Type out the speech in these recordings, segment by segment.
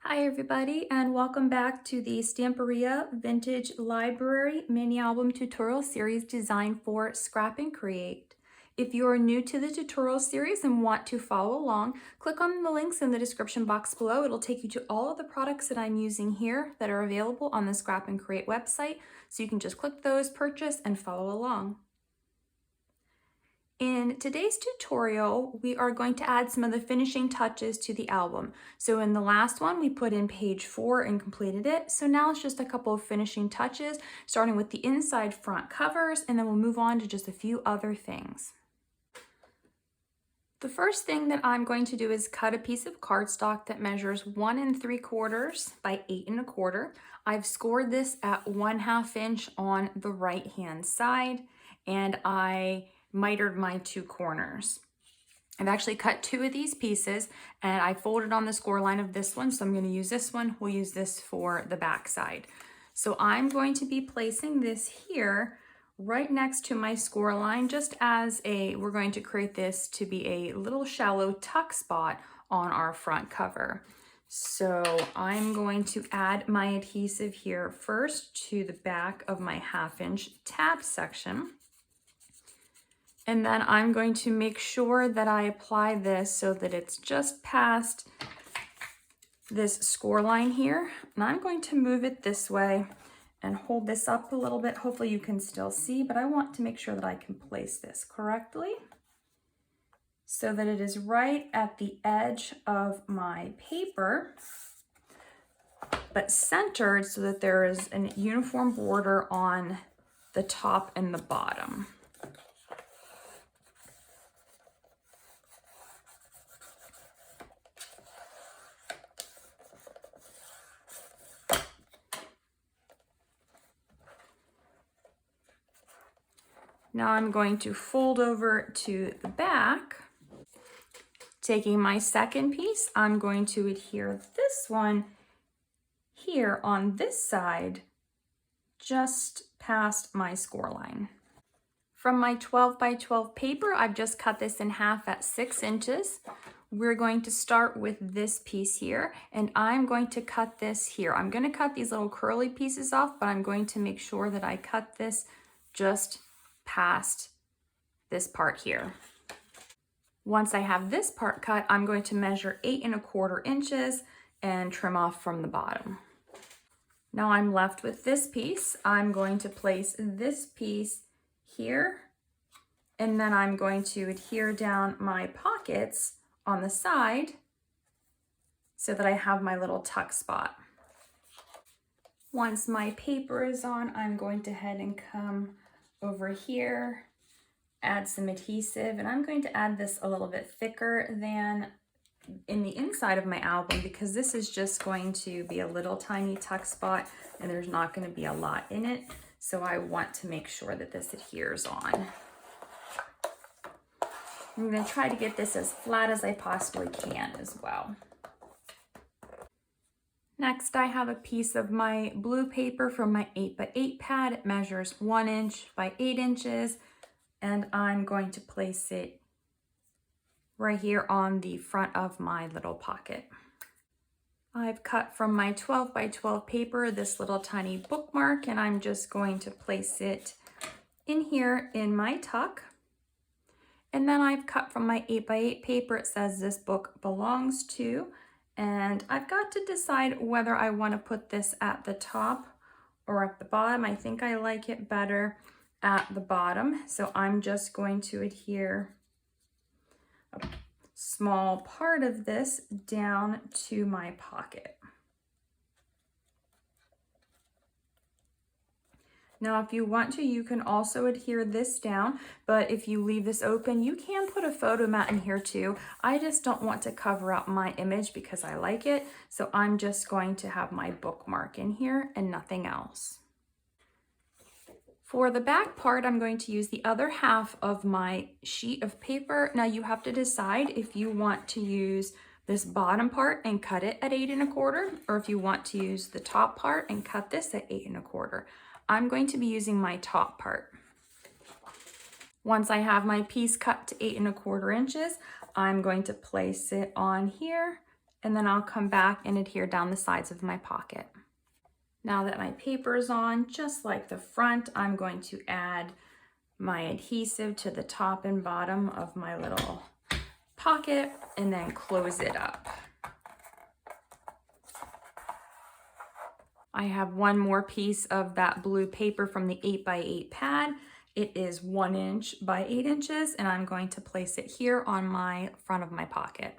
Hi everybody, and welcome back to the Stamperia Vintage Library mini album tutorial series designed for Scrap and Create. If you are new to the tutorial series and want to follow along, click on the links in the description box below. It'll take you to all of the products that I'm using here that are available on the Scrap and Create website, so you can just click those, purchase, and follow along. In today's tutorial, we are going to add some of the finishing touches to the album. So in the last one, we put in page 4 and completed it. So now it's just a couple of finishing touches, starting with the inside front covers, and then we'll move on to just a few other things. The first thing that I'm going to do is cut a piece of cardstock that measures 1 3/4 by 8 1/4. I've scored this at 1/2 inch on the right hand side, and I mitered my 2 corners. I've actually cut 2 of these pieces and I folded on the score line of this one, so I'm going to use this one. We'll use this for the back side. So I'm going to be placing this here right next to my score line, just as we're going to create this to be a little shallow tuck spot on our front cover. So I'm going to add my adhesive here first to the back of my 1/2 inch tab section. And then I'm going to make sure that I apply this so that it's just past this score line here. And I'm going to move it this way and hold this up a little bit. Hopefully you can still see, but I want to make sure that I can place this correctly so that it is right at the edge of my paper, but centered so that there is a uniform border on the top and the bottom. Now I'm going to fold over to the back. Taking my second piece, I'm going to adhere this one here on this side, just past my score line. From my 12 by 12 paper, I've just cut this in half at 6 inches. We're going to start with this piece here, and I'm going to cut this here. I'm going to cut these little curly pieces off, but I'm going to make sure that I cut this just past this part here. Once I have this part cut, I'm going to measure 8 1/4 inches and trim off from the bottom. Now I'm left with this piece. I'm going to place this piece here, and then I'm going to adhere down my pockets on the side so that I have my little tuck spot. Once my paper is on, I'm going to head and come over here, add some adhesive, and I'm going to add this a little bit thicker than in the inside of my album because this is just going to be a little tiny tuck spot and there's not going to be a lot in it. So I want to make sure that this adheres on. I'm going to try to get this as flat as I possibly can as well. Next, I have a piece of my blue paper from my 8 by 8 pad. It measures 1 inch by 8 inches, and I'm going to place it right here on the front of my little pocket. I've cut from my 12 by 12 paper this little tiny bookmark, and I'm just going to place it in here in my tuck. And then I've cut from my 8 by 8 paper. It says this book belongs to, and I've got to decide whether I want to put this at the top or at the bottom. I think I like it better at the bottom, so I'm just going to adhere a small part of this down to my pocket. Now, if you want to, you can also adhere this down, but if you leave this open, you can put a photo mat in here too. I just don't want to cover up my image because I like it, so I'm just going to have my bookmark in here and nothing else. For the back part, I'm going to use the other half of my sheet of paper. Now, you have to decide if you want to use this bottom part and cut it at 8 1/4, or if you want to use the top part and cut this at 8 1/4. I'm going to be using my top part. Once I have my piece cut to 8 1/4 inches, I'm going to place it on here and then I'll come back and adhere down the sides of my pocket. Now that my paper is on, just like the front, I'm going to add my adhesive to the top and bottom of my little pocket and then close it up. I have one more piece of that blue paper from the 8x8 pad. It is 1 inch by 8 inches, and I'm going to place it here on my front of my pocket.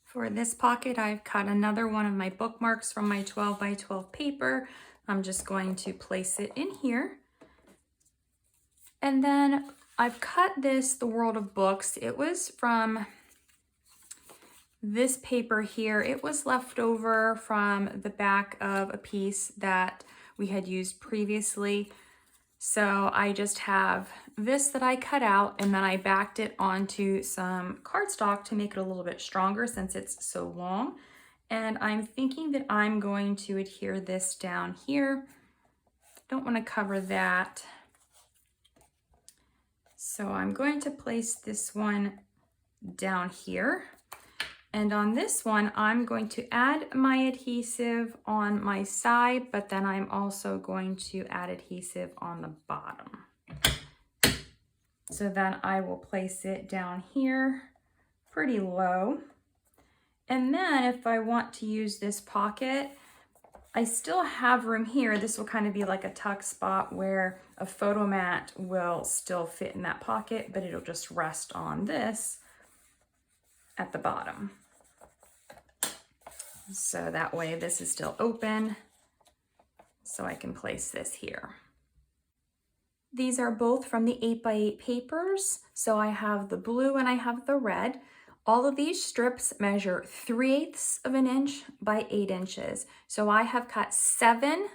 For this pocket, I've cut another one of my bookmarks from my 12x12 paper. I'm just going to place it in here. And then I've cut this, The World of Books. It was from this paper here. It was left over from the back of a piece that we had used previously. So I just have this that I cut out, and then I backed it onto some cardstock to make it a little bit stronger since it's so long. And I'm thinking that I'm going to adhere this down here. Don't want to cover that. So I'm going to place this one down here. And on this one, I'm going to add my adhesive on my side, but then I'm also going to add adhesive on the bottom. So then I will place it down here pretty low. And then if I want to use this pocket, I still have room here. This will kind of be like a tuck spot where a photo mat will still fit in that pocket, but it'll just rest on this at the bottom. So that way this is still open, so I can place this here. These are both from the 8x8 papers. So I have the blue and I have the red. All of these strips measure 3/8 of an inch by 8 inches. So I have cut 7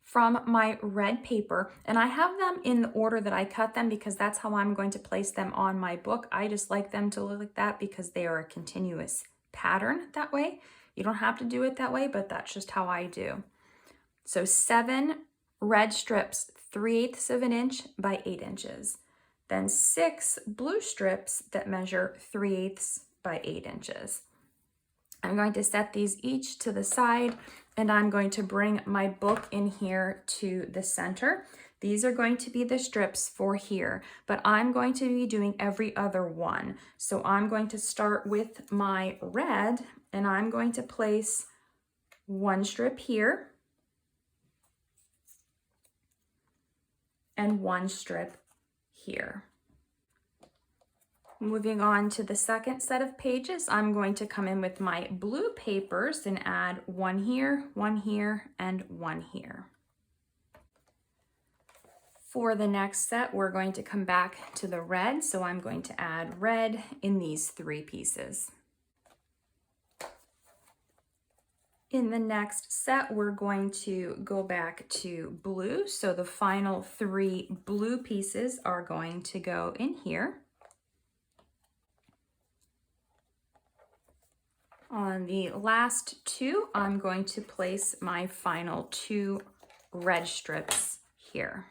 from my red paper, and I have them in the order that I cut them because that's how I'm going to place them on my book. I just like them to look like that because they are a continuous pattern that way. You don't have to do it that way, but that's just how I do. So 7 red strips, 3/8 of an inch by 8 inches. Then 6 blue strips that measure 3/8 by 8 inches. I'm going to set these each to the side, and I'm going to bring my book in here to the center. These are going to be the strips for here, but I'm going to be doing every other one. So I'm going to start with my red, and I'm going to place 1 strip here and 1 strip here. Moving on to the second set of pages, I'm going to come in with my blue papers and add 1 here, 1 here, and 1 here. For the next set, we're going to come back to the red, so I'm going to add red in these 3 pieces. In the next set, we're going to go back to blue, so the final 3 blue pieces are going to go in here. On the last 2, I'm going to place my final 2 red strips here.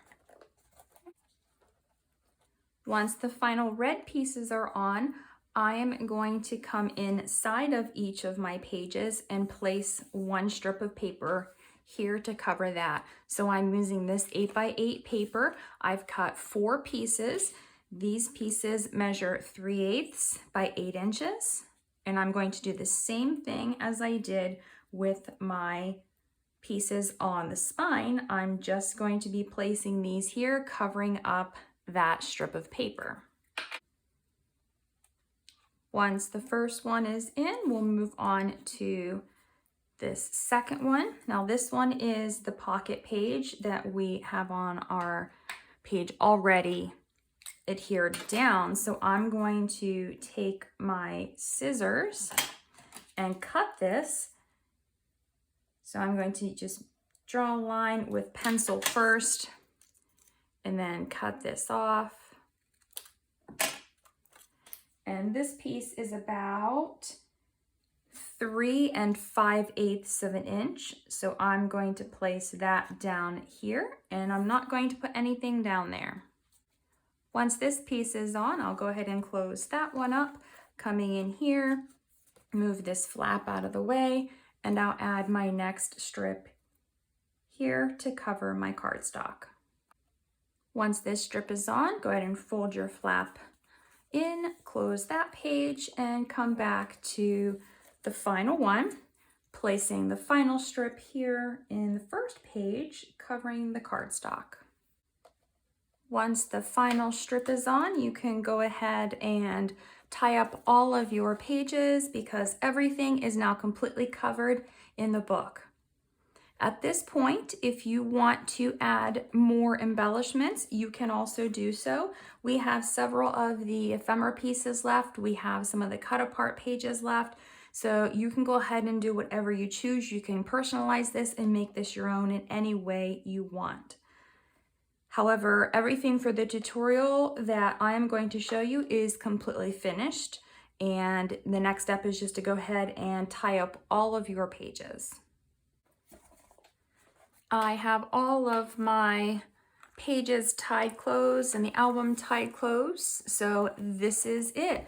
Once the final red pieces are on, I am going to come inside of each of my pages and place 1 strip of paper here to cover that. So I'm using this 8x8 paper. I've cut 4 pieces. These pieces measure 3/8 by 8 inches. And I'm going to do the same thing as I did with my pieces on the spine. I'm just going to be placing these here, covering up that strip of paper. Once the first one is in, we'll move on to this second one. Now this one is the pocket page that we have on our page already adhered down. So I'm going to take my scissors and cut this. So I'm going to just draw a line with pencil first and then cut this off. And this piece is about 3 5/8 of an inch. So I'm going to place that down here, and I'm not going to put anything down there. Once this piece is on, I'll go ahead and close that one up, coming in here Move this flap out of the way, and I'll add my next strip here to cover my cardstock. Once this strip is on, go ahead and fold your flap in, close that page, and come back to the final one, placing the final strip here in the first page, covering the cardstock. Once the final strip is on, you can go ahead and tie up all of your pages because everything is now completely covered in the book. At this point, if you want to add more embellishments, you can also do so. We have several of the ephemera pieces left. We have some of the cut apart pages left. So you can go ahead and do whatever you choose. You can personalize this and make this your own in any way you want. However, everything for the tutorial that I am going to show you is completely finished. And the next step is just to go ahead and tie up all of your pages. I have all of my pages tied closed and the album tied closed. So this is it.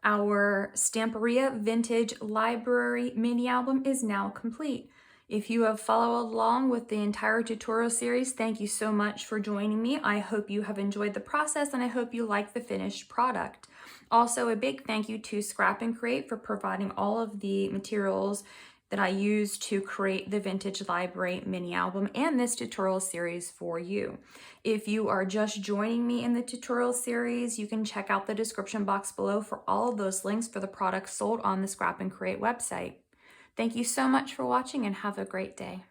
Our Stamperia Vintage Library mini album is now complete. If you have followed along with the entire tutorial series, thank you so much for joining me. I hope you have enjoyed the process and I hope you like the finished product. Also, a big thank you to Scrap and Create for providing all of the materials that I used to create the Vintage Library mini album and this tutorial series for you. If you are just joining me in the tutorial series, you can check out the description box below for all of those links for the products sold on the Scrap and Create website. Thank you so much for watching and have a great day.